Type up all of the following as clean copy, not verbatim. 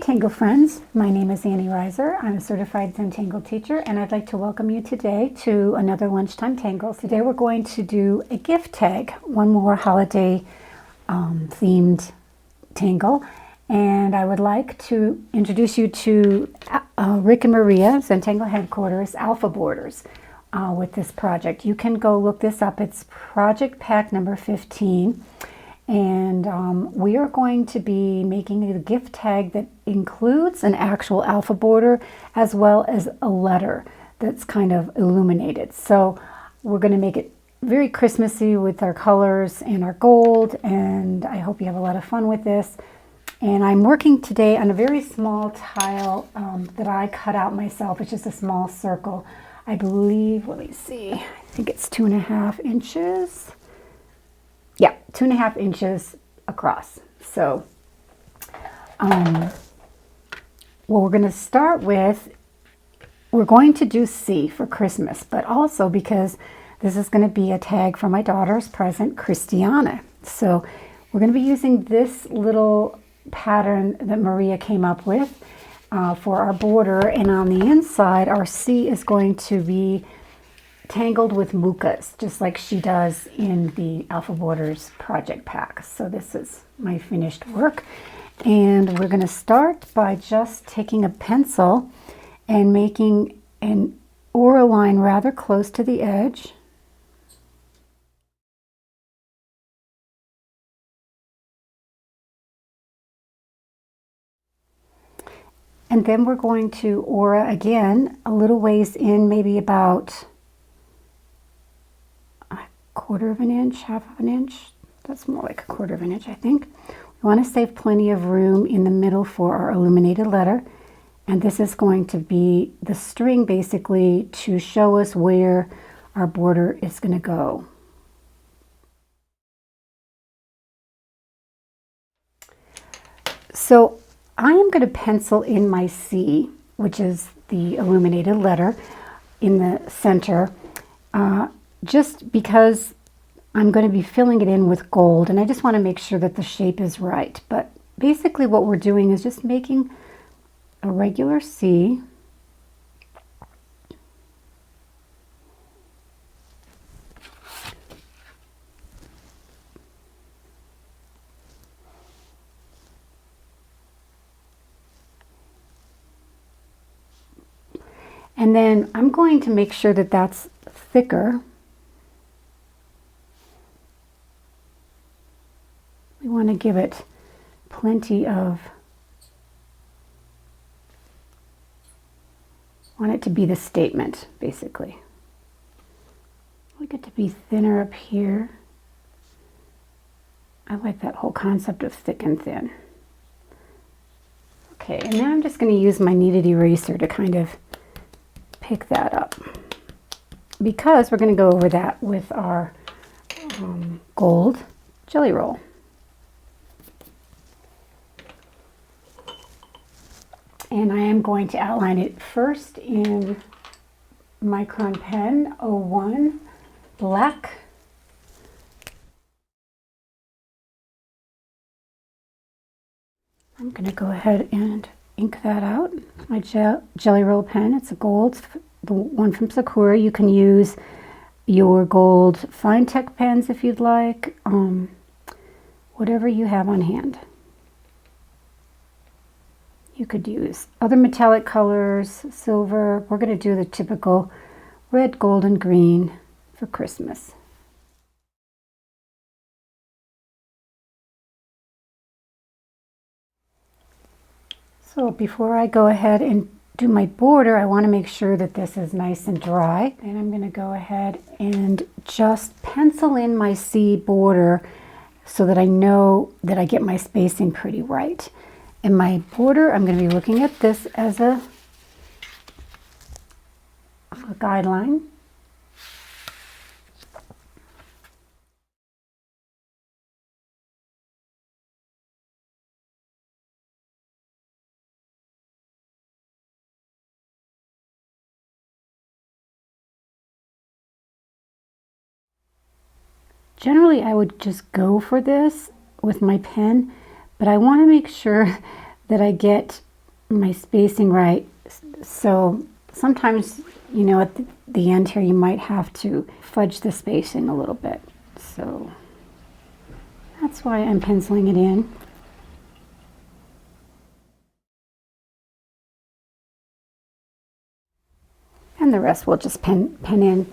Tangle friends, my name is Reiser. I'm a certified Zentangle teacher, and I'd like to welcome you today to another Lunchtime Tangle. Today we're going to do a gift tag, one more holiday themed tangle, and I would like to introduce you to Rick and Maria, Zentangle headquarters, Alphaborders, with this project. You can go look this up. It's project pack number 15. And we are going to be making a gift tag that includes an actual Alphaborder as well as a letter that's kind of illuminated. So we're going to make it very Christmassy with our colors and our gold, and I hope you have a lot of fun with this. And I'm working today on a very small tile that I cut out myself. It's just a small circle. I believe, let me see, I think it's 2.5 inches. Yeah, 2.5 inches across. So what we're going to start with, we're going to do C for Christmas, but also because this is going to be a tag for my daughter's present, Christiana. So we're going to be using this little pattern that Maria came up with for our border, and on the inside our C is going to be tangled with mucas, just like she does in the Alphaborders project pack. So this is my finished work, and we're going to start by just taking a pencil and making an aura line rather close to the edge. And then we're going to aura again a little ways in, maybe about 1/4 of an inch, 1/2 of an inch. That's more like 1/4 of an inch, I think. We want to save plenty of room in the middle for our illuminated letter. And this is going to be the string basically to show us where our border is going to go. So I am going to pencil in my C, which is the illuminated letter, in the center. Just because I'm going to be filling it in with gold, and I just want to make sure that the shape is right. But basically what we're doing is just making a regular C. And then I'm going to make sure that that's thicker. We want to give it plenty of, want it to be the statement, basically. We get to be thinner up here. I like that whole concept of thick and thin. Okay, and now I'm just going to use my kneaded eraser to kind of pick that up, because we're going to go over that with our gold jelly roll. And I am going to outline it first in Micron pen 01 black. I'm going to go ahead and ink that out. My jelly roll pen, it's a gold, the one from Sakura. You can use your gold fine tech pens if you'd like, whatever you have on hand. You could use other metallic colors, silver. We're going to do the typical red, gold, and green for Christmas. So before I go ahead and do my border, I want to make sure that this is nice and dry. And I'm going to go ahead and just pencil in my C border so that I know that I get my spacing pretty right. In my border, I'm going to be looking at this as a a guideline. Generally, I would just go for this with my pen, but I want to make sure that I get my spacing right. So sometimes, you know, at the end here, you might have to fudge the spacing a little bit. So that's why I'm penciling it in. And the rest we'll just pen in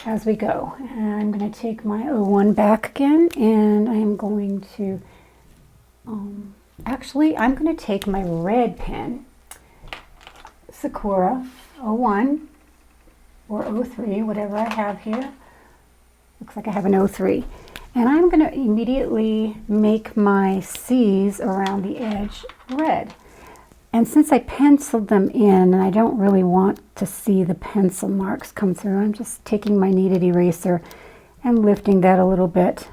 as we go. And I'm going to take my O1 back again, and I'm going to, actually, I'm going to take my red pen, Sakura O1 or O3, whatever I have here. Looks like I have an O3. And I'm going to immediately make my C's around the edge red. And since I penciled them in, and I don't really want to see the pencil marks come through, I'm just taking my kneaded eraser and lifting that a little bit.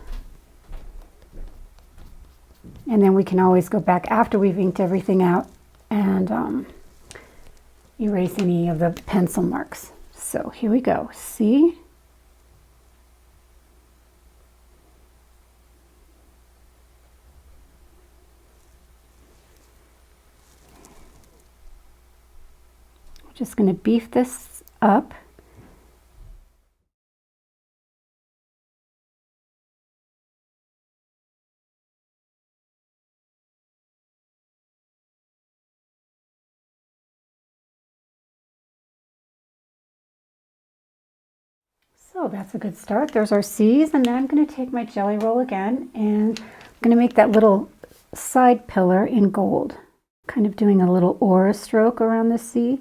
And then we can always go back after we've inked everything out and erase any of the pencil marks. So here we go. See? Just going to beef this up. So that's a good start. There's our C's, and then I'm going to take my jelly roll again, and I'm going to make that little side pillar in gold. Kind of doing a little aura stroke around the C.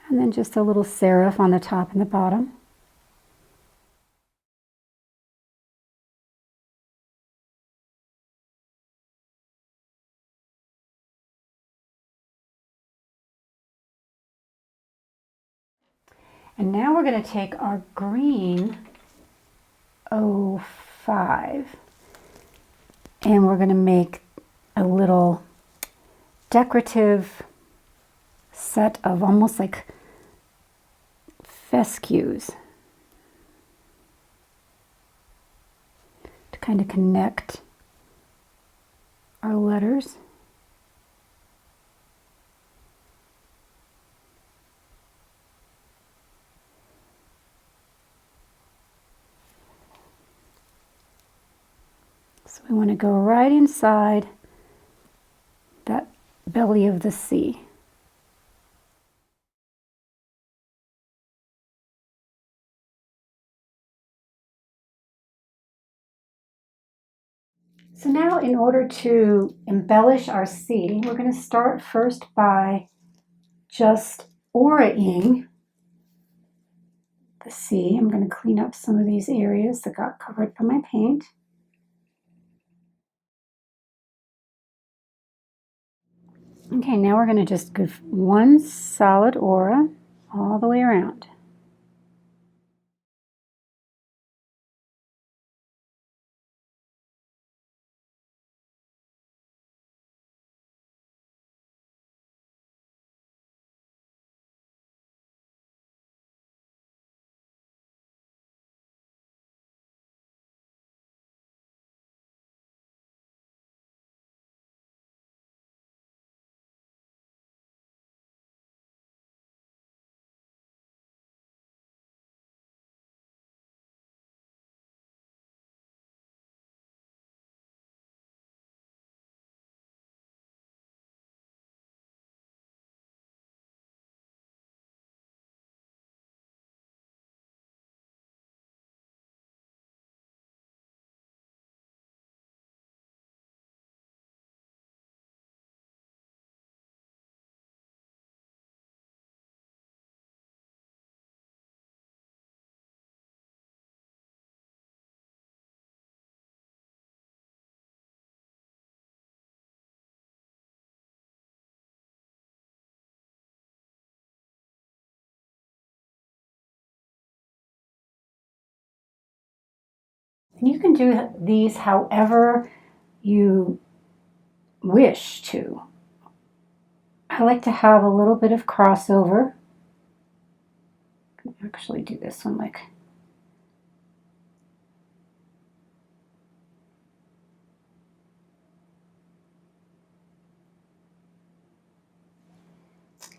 And then just a little serif on the top and the bottom. And now we're going to take our green O5 and we're going to make a little decorative set of almost like fescues to kind of connect our letters. So we want to go right inside that belly of the C. So now in order to embellish our C, we're going to start first by just aura-ing the C. I'm going to clean up some of these areas that got covered by my paint. Okay, now we're going to just give one solid aura all the way around. And you can do these however you wish to. I like to have a little bit of crossover. I can actually do this one like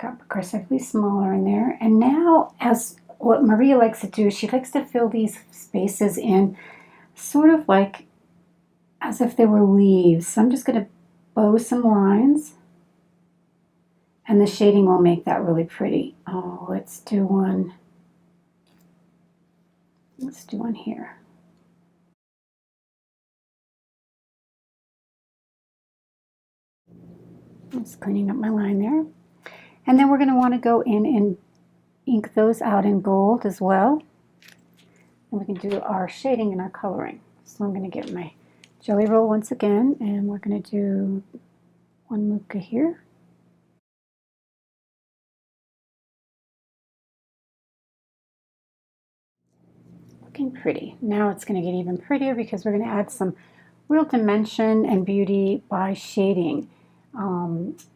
got progressively smaller in there. And now, as what Maria likes to do, she likes to fill these spaces in sort of like as if they were leaves. So I'm just going to bow some lines, and the shading will make that really pretty. Oh, let's do one. Let's do one here. Just cleaning up my line there. And then we're going to want to go in and ink those out in gold as well. And we can do our shading and our coloring. So I'm going to get my jelly roll once again, and we're going to do one muka here. Looking pretty. Now it's going to get even prettier because we're going to add some real dimension and beauty by shading.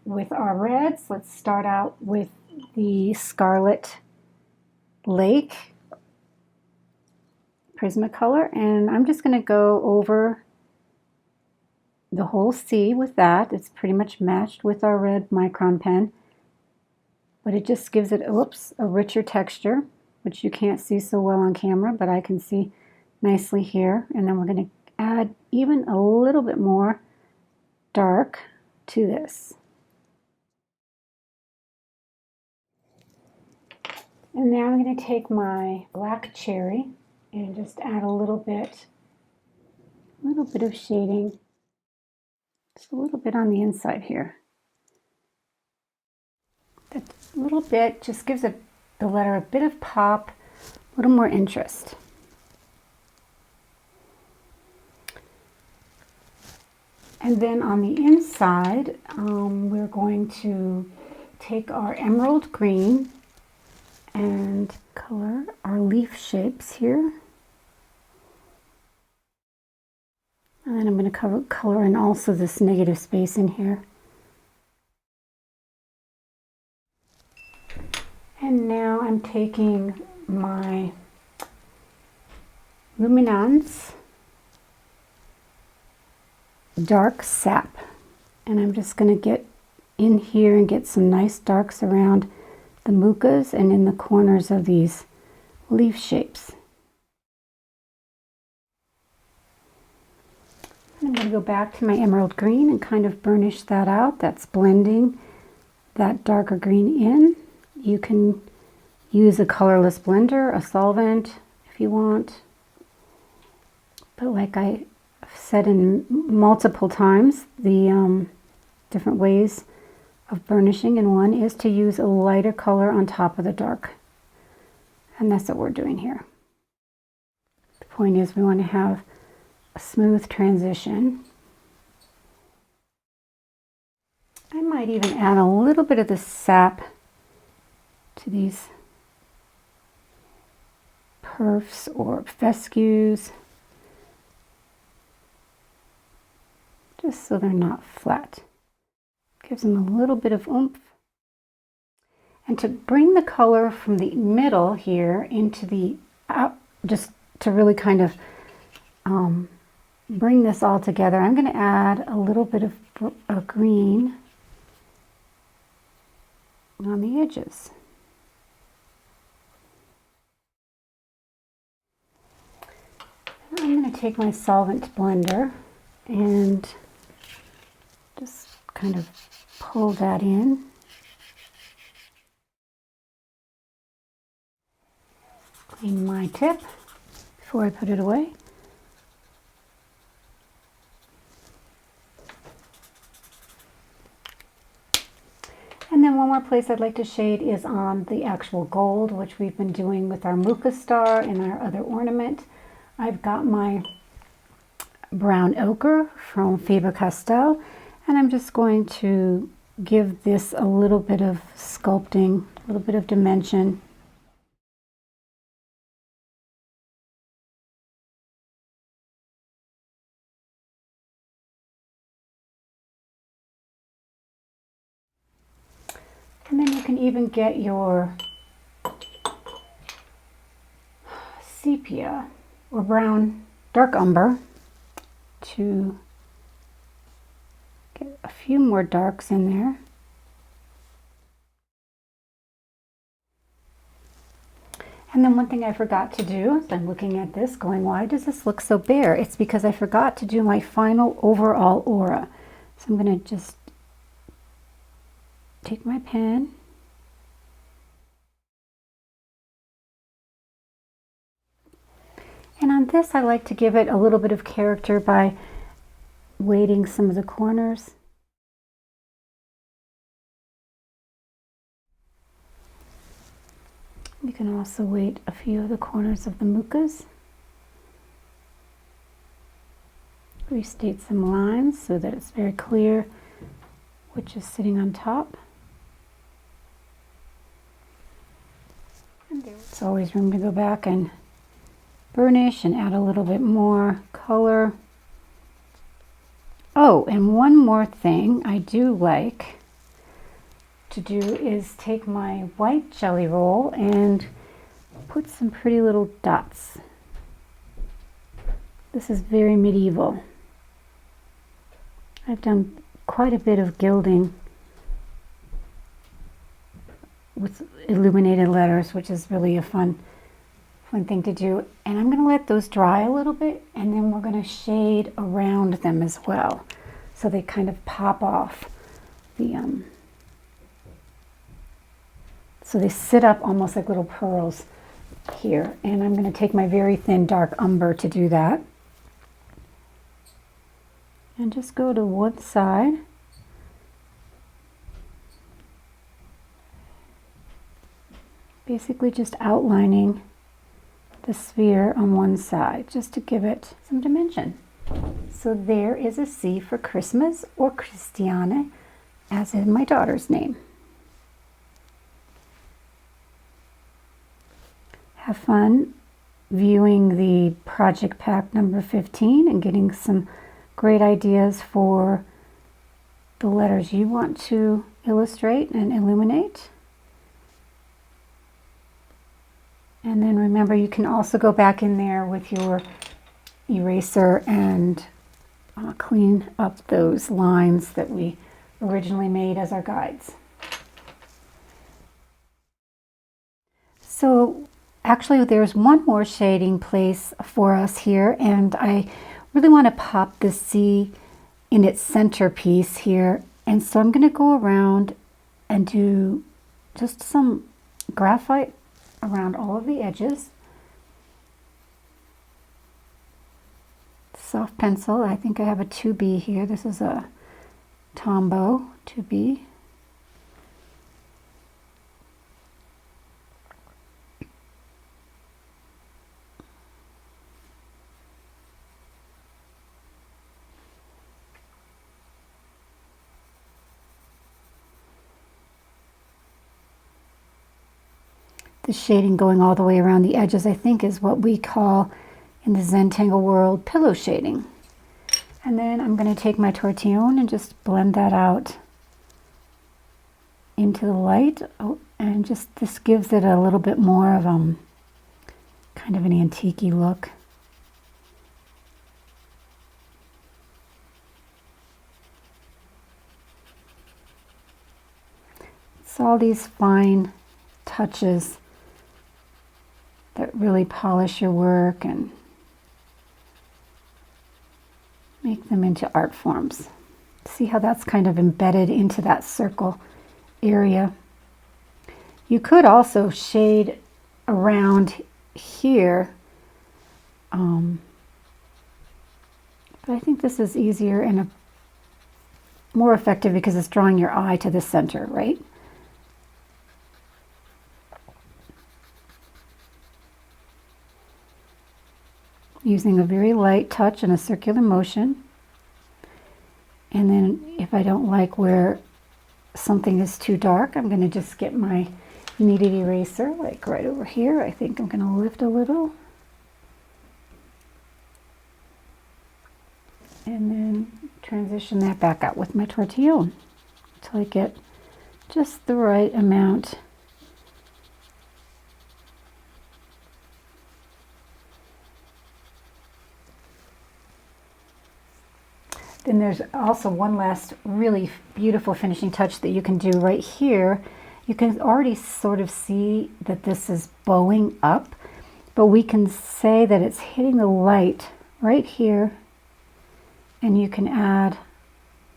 With our reds, let's start out with the Scarlet Lake Prismacolor, and I'm just going to go over the whole sea with that. It's pretty much matched with our red Micron pen, but it just gives it, a richer texture, which you can't see so well on camera, but I can see nicely here. And then we're going to add even a little bit more dark to this. And now I'm going to take my black cherry and just add a little bit of shading, just a little bit on the inside here. That little bit just gives the letter a bit of pop, a little more interest. And then on the inside, we're going to take our emerald green and color our leaf shapes here. And then I'm going to color in also this negative space in here. And now I'm taking my Luminance dark sap, and I'm just going to get in here and get some nice darks around the mukas and in the corners of these leaf shapes. And I'm going to go back to my emerald green and kind of burnish that out. That's blending that darker green in. You can use a colorless blender, a solvent if you want, but like I said in multiple times, the different ways of burnishing in one is to use a lighter color on top of the dark, and that's what we're doing here. The point is we want to have a smooth transition. I might even add a little bit of the sap to these perfs or fescues, just so they're not flat. Gives them a little bit of oomph. And to bring the color from the middle here into the just to really kind of bring this all together, I'm going to add a little bit of green on the edges. I'm going to take my solvent blender and just kind of pull that in. Clean my tip before I put it away. And then one more place I'd like to shade is on the actual gold, which we've been doing with our Muka star and our other ornament. I've got my brown ochre from Faber Castell, and I'm just going to give this a little bit of sculpting, a little bit of dimension. can even get your sepia or brown dark umber to get a few more darks in there. And then one thing I forgot to do, as I'm looking at this going, why does this look so bare? It's because I forgot to do my final overall aura. So I'm going to just take my pen and on this I like to give it a little bit of character by weighting some of the corners. You can also weight a few of the corners of the mucas. Restate some lines so that it's very clear which is sitting on top. And there's always room to go back and burnish and add a little bit more color. Oh, and one more thing I do like to do is take my white jelly roll and put some pretty little dots. This is very medieval. I've done quite a bit of gilding with illuminated letters, which is really a fun thing to do. And I'm going to let those dry a little bit, and then we're going to shade around them as well, so they kind of pop off the so they sit up almost like little pearls here. And I'm going to take my very thin dark umber to do that. And just go to one side. Basically just outlining the sphere on one side, just to give it some dimension. So there is a C for Christmas, or Christiane, as in my daughter's name. Have fun viewing the project pack number 15 and getting some great ideas for the letters you want to illustrate and illuminate. And then remember, you can also go back in there with your eraser and clean up those lines that we originally made as our guides. So actually there's one more shading place for us here, and I really want to pop the C in its centerpiece here. And so I'm going to go around and do just some graphite around all of the edges. Soft pencil. I think I have a 2B here. This is a Tombow 2B. The shading going all the way around the edges, I think, is what we call in the Zentangle world pillow shading. And then I'm going to take my tortillion and just blend that out into the light. Oh, and just this gives it a little bit more of kind of an antique-y look. It's all these fine touches that really polish your work and make them into art forms. See how that's kind of embedded into that circle area. You could also shade around here, but I think this is easier and more effective because it's drawing your eye to the center, right? Using a very light touch and a circular motion. And then if I don't like where something is too dark, I'm going to just get my kneaded eraser, like right over here. I think I'm going to lift a little. And then transition that back out with my tortillion until I get just the right amount. Then there's also one last really beautiful finishing touch that you can do right here. You can already sort of see that this is bowing up, but we can say that it's hitting the light right here, and you can add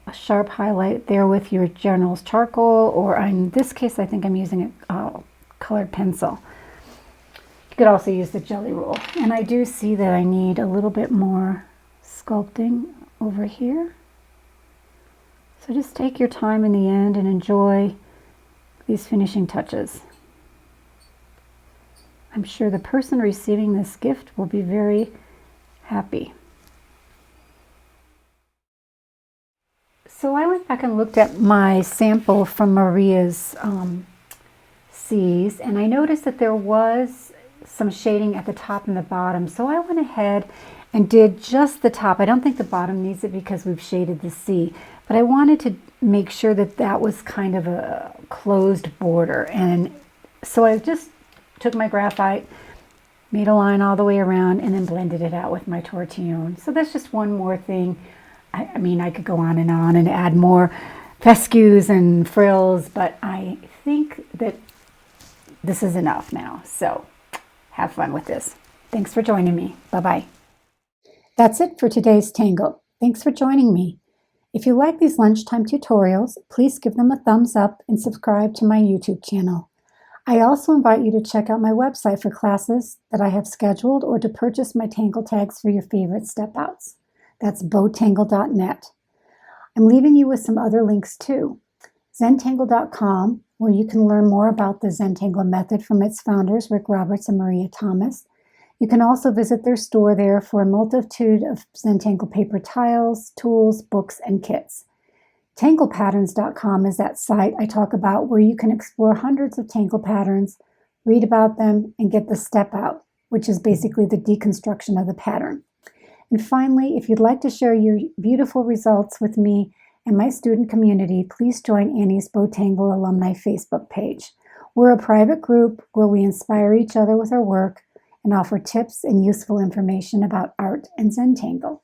a sharp highlight there with your General's charcoal, or in this case I think I'm using a colored pencil. You could also use the jelly roll. And I do see that I need a little bit more sculpting over here. So just take your time in the end and enjoy these finishing touches. I'm sure the person receiving this gift will be very happy. So I went back and looked at my sample from Maria's C's, and I noticed that there was some shading at the top and the bottom. So I went ahead and did just the top. I don't think the bottom needs it because we've shaded the C, but I wanted to make sure that that was kind of a closed border. And so I just took my graphite, made a line all the way around, and then blended it out with my tortillion. So that's just one more thing. I mean, I could go on and add more fescues and frills, but I think that this is enough now. So have fun with this. Thanks for joining me. Bye-bye. That's it for today's Tangle. Thanks for joining me. If you like these lunchtime tutorials, please give them a thumbs up and subscribe to my YouTube channel. I also invite you to check out my website for classes that I have scheduled or to purchase my Tangle tags for your favorite step outs. That's bowtangle.net. I'm leaving you with some other links too. Zentangle.com, where you can learn more about the Zentangle method from its founders, Rick Roberts and Maria Thomas. You can also visit their store there for a multitude of Zentangle paper tiles, tools, books, and kits. Tanglepatterns.com is that site I talk about where you can explore hundreds of Tangle patterns, read about them, and get the step out, which is basically the deconstruction of the pattern. And finally, if you'd like to share your beautiful results with me and my student community, please join Annie's Bowtangle Alumni Facebook page. We're a private group where we inspire each other with our work and offer tips and useful information about art and Zentangle.